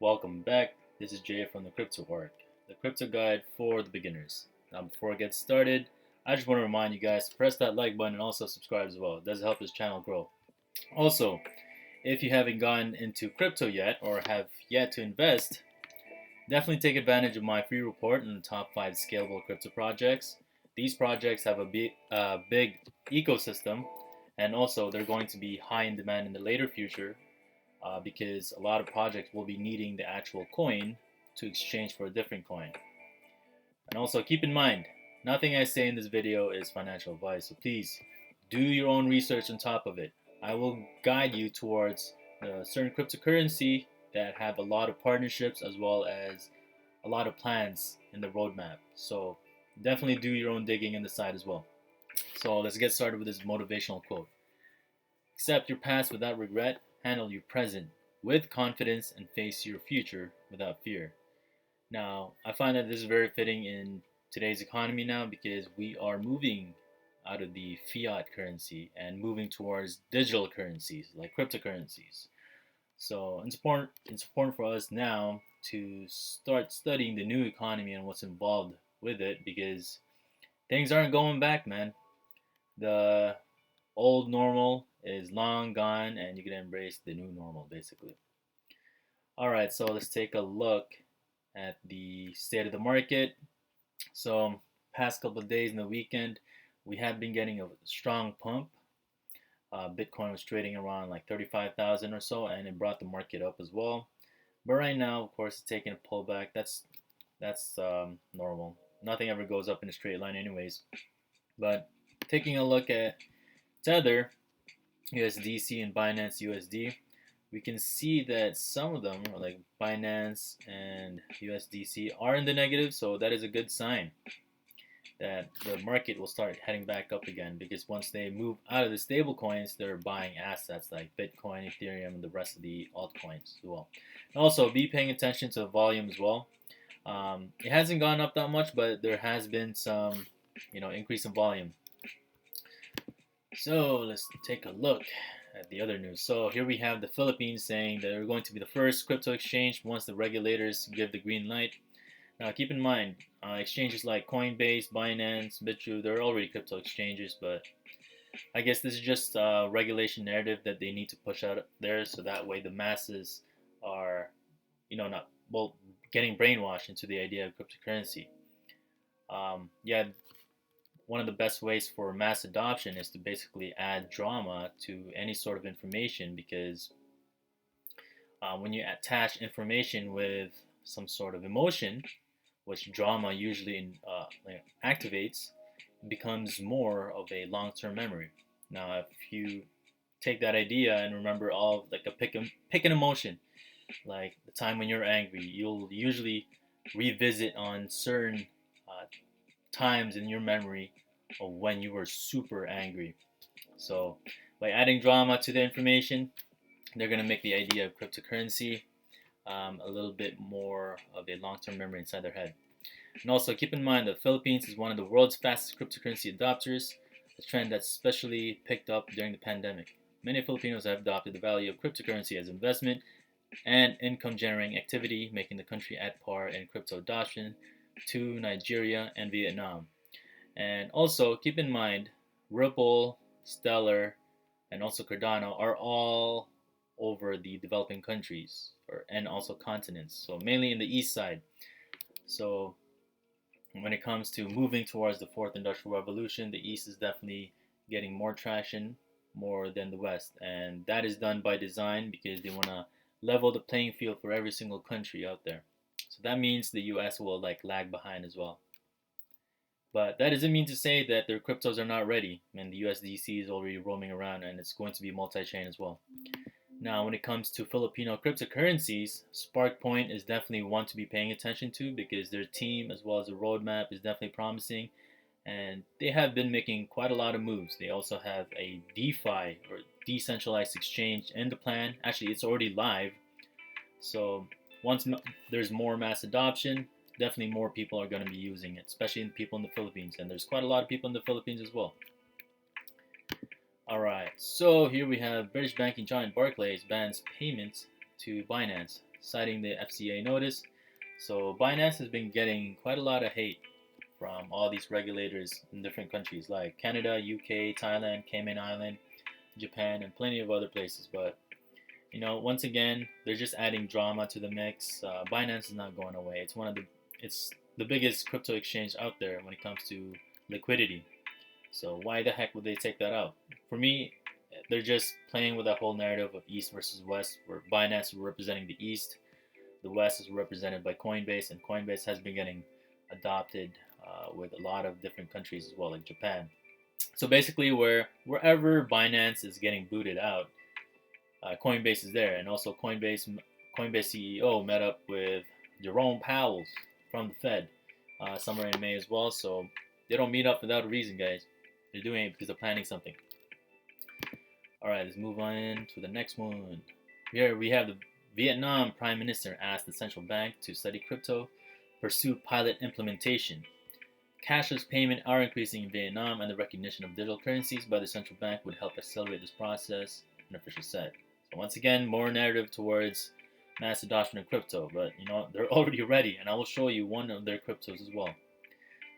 Welcome back. This is Jay from the Crypto Arc, the crypto guide for the beginners. Now, before I get started, I just want to remind you guys to press that like button and also subscribe as well. It does help this channel grow. Also, if you haven't gotten into crypto yet or have yet to invest, definitely take advantage of my free report on the top 5 scalable crypto projects. These projects have a big ecosystem, and also they're going to be high in demand in the later future because a lot of projects will be needing the actual coin to exchange for a different coin. And also keep in mind, nothing I say in this video is financial advice, so please do your own research on top of it. I will guide you towards a certain cryptocurrency that have a lot of partnerships as well as a lot of plans in the roadmap. So definitely do your own digging on the side as well. So let's get started with this motivational quote. Accept your past without regret, handle your present with confidence, and face your future without fear. Now, I find that this is very fitting in today's economy now because we are moving out of the fiat currency and moving towards digital currencies like cryptocurrencies. So it's important for us now to start studying the new economy and what's involved with it because things aren't going back, man. The old normal is long gone and you can embrace the new normal basically. All right, so let's take a look at the state of the market. So past couple of days in the weekend, we have been getting a strong pump. Bitcoin was trading around like 35,000 or so, and it brought the market up as well. But right now, of course, it's taking a pullback. That's normal. Nothing ever goes up in a straight line, anyways. But taking a look at Tether, USDC, and Binance USD, we can see that some of them, like Binance and USDC, are in the negative. So that is a good sign that the market will start heading back up again because once they move out of the stable coins, they're buying assets like Bitcoin, Ethereum, and the rest of the altcoins as well. And also, be paying attention to the volume as well. It hasn't gone up that much, but there has been some, increase in volume. So let's take a look at the other news. So here we have the Philippines saying that they're going to be the first crypto exchange once the regulators give the green light. Now keep in mind, exchanges like Coinbase, Binance, Bitrue, they're already crypto exchanges, but I guess this is just a regulation narrative that they need to push out there so that way the masses are, not, well, getting brainwashed into the idea of cryptocurrency. Yeah, one of the best ways for mass adoption is to basically add drama to any sort of information because when you attach information with some sort of emotion, which drama usually activates, it becomes more of a long-term memory. Now, if you take that idea and remember all like pick an emotion, like the time when you're angry, you'll usually revisit on certain times in your memory of when you were super angry. So by adding drama to the information, they're going to make the idea of cryptocurrency a little bit more of a long-term memory inside their head. And also keep in mind that Philippines is one of the world's fastest cryptocurrency adopters, a trend that's especially picked up during the pandemic. Many Filipinos have adopted the value of cryptocurrency as investment and income-generating activity, making the country at par in crypto adoption to Nigeria and Vietnam. And also keep in mind, Ripple, Stellar, and also Cardano are all over the developing countries and also continents. So mainly in the east side. So when it comes to moving towards the fourth industrial revolution, the east is definitely getting more traction more than the west. And that is done by design because they want to level the playing field for every single country out there. So that means the US will lag behind as well. But that doesn't mean to say that their cryptos are not ready. And the USDC is already roaming around and it's going to be multi-chain as well. Now, when it comes to Filipino cryptocurrencies, Sparkpoint is definitely one to be paying attention to because their team as well as the roadmap is definitely promising. And they have been making quite a lot of moves. They also have a DeFi or decentralized exchange in the plan. Actually, it's already live. So once there's more mass adoption, definitely more people are going to be using it, especially people in the Philippines. And there's quite a lot of people in the Philippines as well. Alright, so here we have British banking giant Barclays bans payments to Binance, citing the FCA notice. So Binance has been getting quite a lot of hate from all these regulators in different countries like Canada, UK, Thailand, Cayman Island, Japan, and plenty of other places. But once again, they're just adding drama to the mix. Binance is not going away. It's the biggest crypto exchange out there when it comes to liquidity. So why the heck would they take that out? For me, they're just playing with that whole narrative of East versus West, where Binance is representing the East, the West is represented by Coinbase, and Coinbase has been getting adopted with a lot of different countries as well, like Japan. So basically, wherever Binance is getting booted out, Coinbase is there, and also Coinbase CEO met up with Jerome Powell from the Fed somewhere in May as well. So they don't meet up without a reason, guys. They're doing it because they're planning something. All right, let's move on to the next one. Here we have the Vietnam Prime Minister asked the central bank to study crypto, pursue pilot implementation. Cashless payment are increasing in Vietnam, and the recognition of digital currencies by the central bank would help accelerate this process, an official said. So once again, more narrative towards mass adoption of crypto, but they're already ready, and I will show you one of their cryptos as well.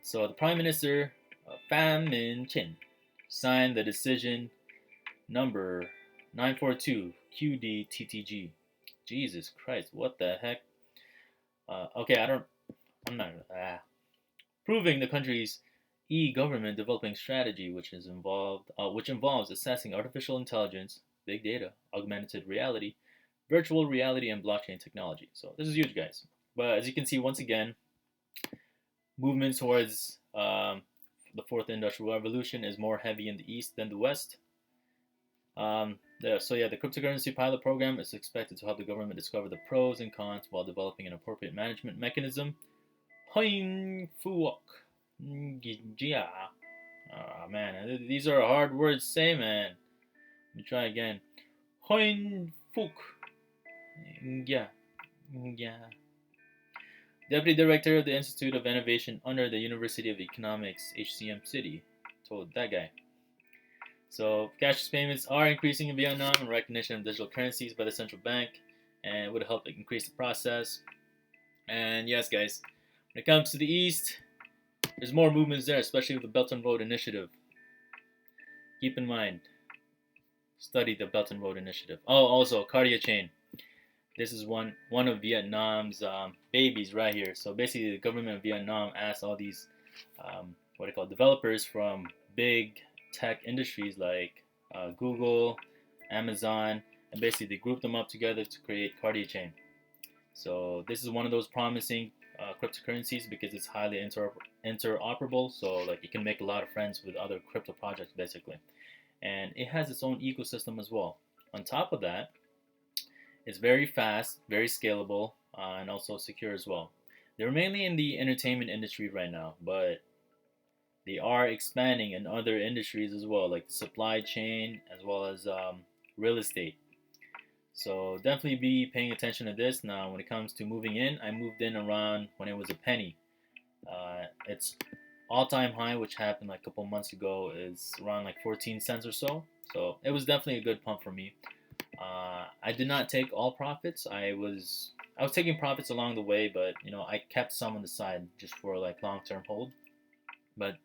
So the Prime Minister, Pham Minh Chinh, signed the decision number 942 QDTTG. Jesus Christ, what the heck? I'm not. Proving the country's e-government developing strategy, which involves assessing artificial intelligence, big data, augmented reality, virtual reality, and blockchain technology. So this is huge, guys. But as you can see, once again, movement towards the fourth industrial revolution is more heavy in the East than the West. The cryptocurrency pilot program is expected to help the government discover the pros and cons while developing an appropriate management mechanism. Man, these are hard words to say, man. Let me try again. Deputy Director of the Institute of Innovation under the University of Economics, HCM City, told that guy. So cashless payments are increasing in Vietnam in recognition of digital currencies by the central bank, and it would help increase the process. And yes, guys, when it comes to the East, there's more movements there, especially with the Belt and Road Initiative. Keep in mind, study the Belt and Road Initiative. Oh, also CardioChain. This is one of Vietnam's babies right here. So basically, the government of Vietnam asked all these developers from big tech industries like Google, Amazon, and basically they grouped them up together to create CardioChain. So this is one of those promising cryptocurrencies because it's highly interoperable. So like you can make a lot of friends with other crypto projects basically, and it has its own ecosystem as well. On top of that, it's very fast, very scalable, and also secure as well. They're mainly in the entertainment industry right now, but they are expanding in other industries as well, like the supply chain as well as real estate. So definitely be paying attention to this. Now, when it comes to moving in, I moved in around when it was a penny. Its all-time high, which happened like a couple months ago, is around like 14 cents or so. So it was definitely a good pump for me. I did not take all profits. I was taking profits along the way, but I kept some on the side just for like long-term hold. But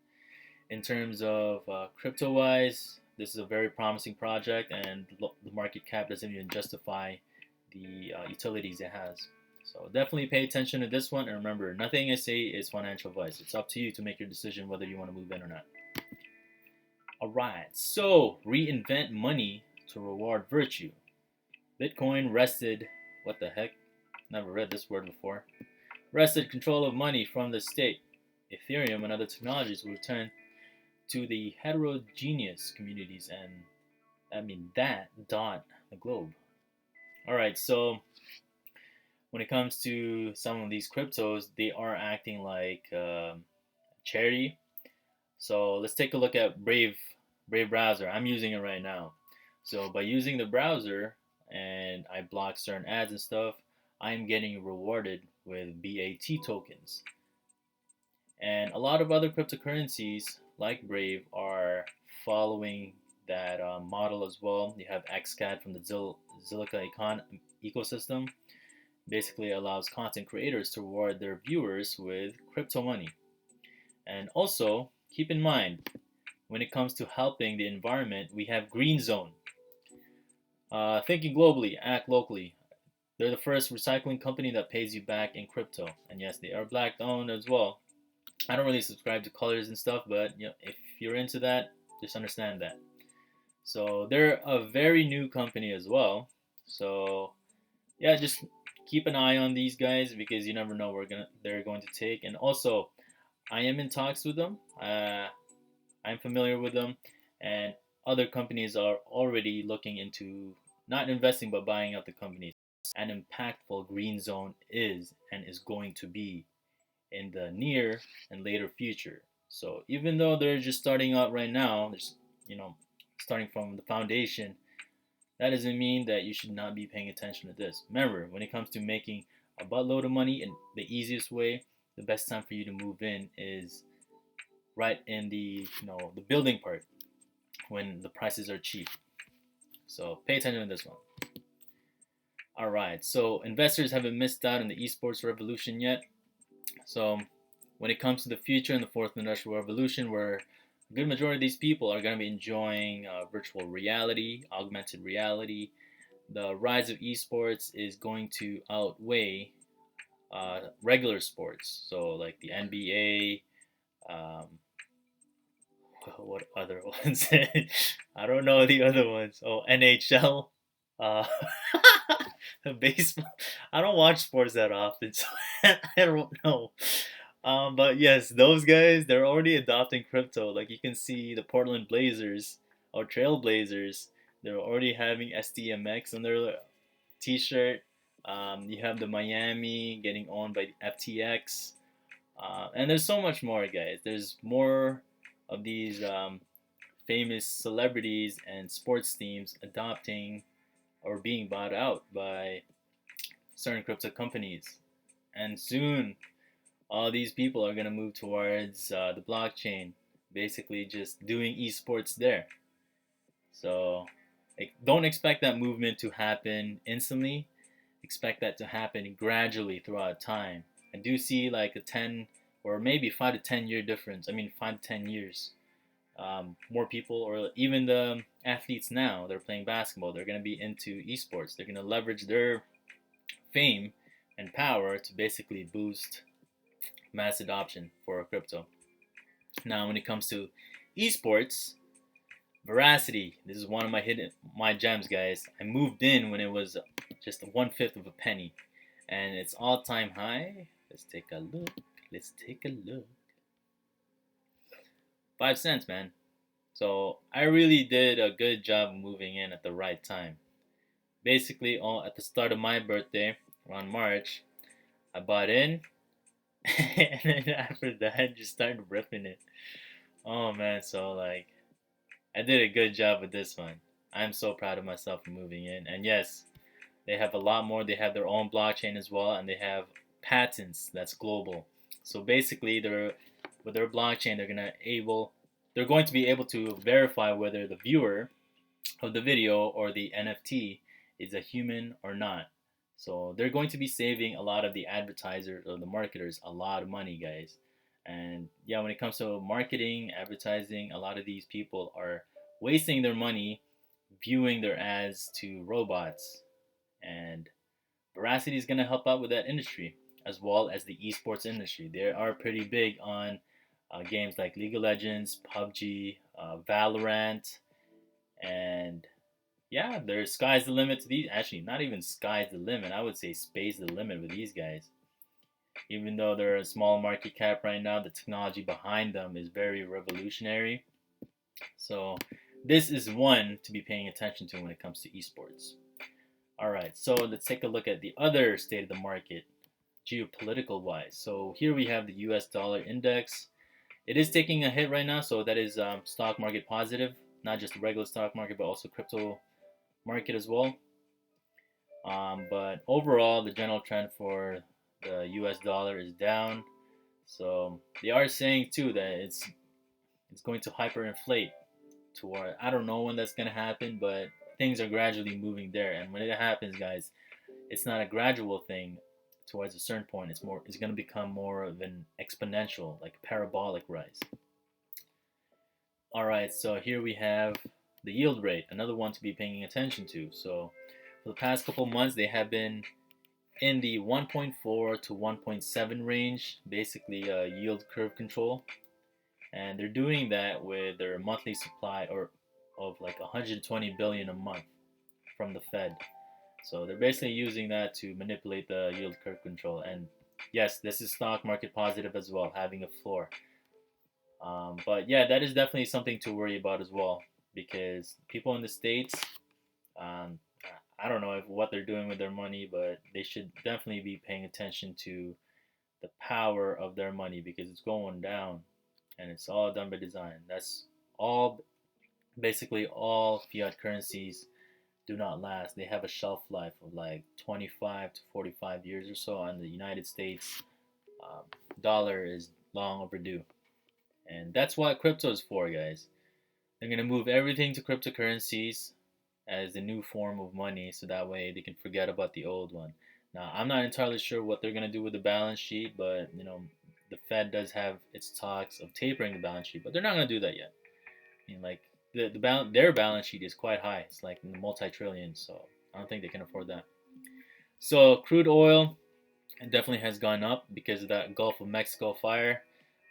in terms of crypto-wise, this is a very promising project, and the market cap doesn't even justify the utilities it has. So definitely pay attention to this one, and remember, nothing I say is financial advice. It's up to you to make your decision whether you want to move in or not. Alright, so reinvent money to reward virtue. Bitcoin wrested, what the heck? Never read this word before. Wrested control of money from the state. Ethereum and other technologies will return to the heterogeneous communities that dot the globe. Alright, so when it comes to some of these cryptos, they are acting like charity. So let's take a look at Brave browser. I'm using it right now. So by using the browser and I block certain ads and stuff, I'm getting rewarded with BAT tokens. And a lot of other cryptocurrencies like Brave are following that model as well. You have XCAD from the Zilliqa ecosystem. basically allows content creators to reward their viewers with crypto money. And also, keep in mind, when it comes to helping the environment, we have Greenzone. Thinking globally, act locally. They're the first recycling company that pays you back in crypto. And yes, they are black owned as well. I don't really subscribe to colors and stuff, but if you're into that, just understand that. So they're a very new company as well. So yeah, just keep an eye on these guys because you never know where they're going to take. And also, I am in talks with them. I'm familiar with them, and other companies are already looking into not investing but buying out the companies. An impactful green zone is and is going to be in the near and later future. So even though they're just starting out right now, just you know, starting from the foundation, that doesn't mean that you should not be paying attention to this. Remember, when it comes to making a buttload of money and the easiest way, the best time for you to move in is right in the building part when the prices are cheap. So pay attention to this one. All right, so investors haven't missed out on the esports revolution yet. So when it comes to the future and the fourth industrial revolution, where a good majority of these people are going to be enjoying virtual reality, augmented reality, the rise of esports is going to outweigh regular sports. So like the NBA, what other ones? I don't know the other ones. Oh, NHL, uh, baseball. I don't watch sports that often, so I don't know. But yes, those guys, they're already adopting crypto. Like you can see the Portland Blazers or Trailblazers, they're already having STMX on their t-shirt. You have the Miami getting owned by FTX. And there's so much more, guys. There's more of these famous celebrities and sports teams adopting or being bought out by certain crypto companies. And soon, all these people are going to move towards the blockchain, basically just doing esports there. So don't expect that movement to happen instantly. Expect that to happen gradually throughout time. I do see like a 10 or maybe 5 to 10 year difference. I mean, 5 to 10 years. More people, or even the athletes now, they're playing basketball. They're going to be into esports. They're going to leverage their fame and power to basically boost mass adoption for crypto. Now, when it comes to esports, Veracity. This is one of my gems, guys. I moved in when it was just 1/5 of a penny, and it's all time high. Let's take a look. Let's take a look. 5 cents, man. So I really did a good job moving in at the right time. Basically, at the start of my birthday, around March, I bought in, and then after that, I just started ripping it. Oh man, so like I did a good job with this one. I'm so proud of myself for moving in. And yes, they have a lot more. They have their own blockchain as well, and they have patents that's global. So basically, with their blockchain, they're going to be able to verify whether the viewer of the video or the NFT is a human or not. So they're going to be saving a lot of the advertisers or the marketers a lot of money, guys. And yeah, when it comes to marketing, advertising, a lot of these people are wasting their money viewing their ads to robots. And Veracity is going to help out with that industry as well as the esports industry. They are pretty big on games like League of Legends, PUBG, Valorant, and yeah, there's sky's the limit to these. Actually, not even sky's the limit. I would say space the limit with these guys. Even though they're a small market cap right now, the technology behind them is very revolutionary. So this is one to be paying attention to when it comes to esports. All right, so let's take a look at the other state of the market, geopolitical wise. So here we have the U.S. dollar index. It is taking a hit right now, so that is stock market positive, not just the regular stock market, but also crypto market as well. But overall, the general trend for the U.S. dollar is down. So they are saying too that it's going to hyperinflate toward, I don't know when that's gonna happen, but things are gradually moving there. And when it happens, guys, it's not a gradual thing towards a certain point. It's going to become more of an exponential, like parabolic rise. All right, so here we have the yield rate, another one to be paying attention to. So for the past couple months, they have been in the 1.4 to 1.7 range, basically yield curve control, and they're doing that with their monthly supply or of like 120 billion a month from the Fed. So they're basically using that to manipulate the yield curve control. And yes, this is stock market positive as well, having a floor. But yeah, that is definitely something to worry about as well, because people in the States, um, I don't know what they're doing with their money, but they should definitely be paying attention to the power of their money because it's going down, and it's all done by design. That's all, basically all fiat currencies do not last. They have a shelf life of like 25 to 45 years or so. And the United States um, dollar is long overdue. And that's what crypto is for, guys. They're going to move everything to cryptocurrencies as the new form of money so that way they can forget about the old one. Now, I'm not entirely sure what they're going to do with the balance sheet, but the Fed does have its talks of tapering the balance sheet, but they're not going to do that yet. I mean, like their balance sheet is quite high. It's like in the multi-trillions, so I don't think they can afford that. So crude oil definitely has gone up because of that Gulf of Mexico fire,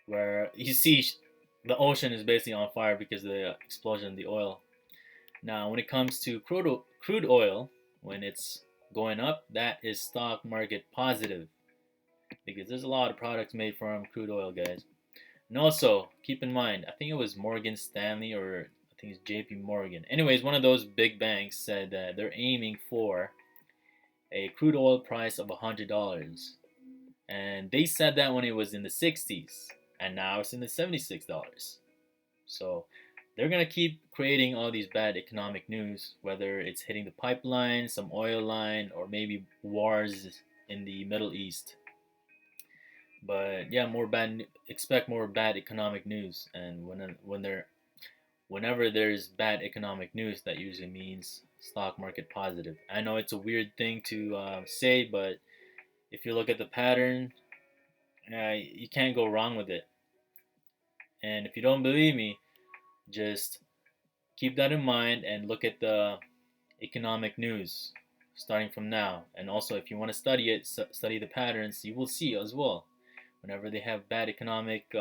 where you see the ocean is basically on fire because of the explosion of the oil. Now, when it comes to crude oil, when it's going up, that is stock market positive because there's a lot of products made from crude oil, guys. And also, keep in mind, I think it was Morgan Stanley or I think it's JP Morgan. Anyways, one of those big banks said that they're aiming for a crude oil price of $100. And they said that when it was in the 60s, and now it's in the $76. So they're going to keep creating all these bad economic news, whether it's hitting the pipeline, some oil line, or maybe wars in the Middle East. But yeah, expect more bad economic news, and whenever there's bad economic news, that usually means stock market positive. I know it's a weird thing to say, but if you look at the pattern, you can't go wrong with it. And if you don't believe me, just keep that in mind and look at the economic news starting from now. And also, if you want to study it, study the patterns, you will see as well. Whenever they have bad economic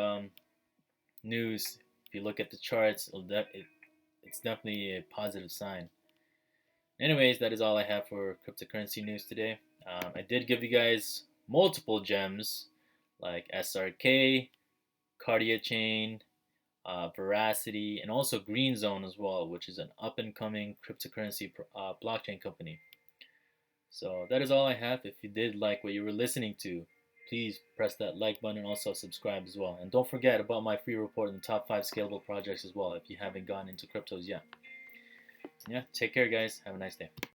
news, if you look at the charts, it's definitely a positive sign. Anyways, that is all I have for cryptocurrency news today. I did give you guys multiple gems like SRK, CardioChain, Veracity, and also Greenzone as well, which is an up-and-coming cryptocurrency blockchain company. So that is all I have. If you did like what you were listening to, please press that like button and also subscribe as well. And don't forget about my free report on the top 5 scalable projects as well if you haven't gone into cryptos yet. Yeah, take care, guys. Have a nice day.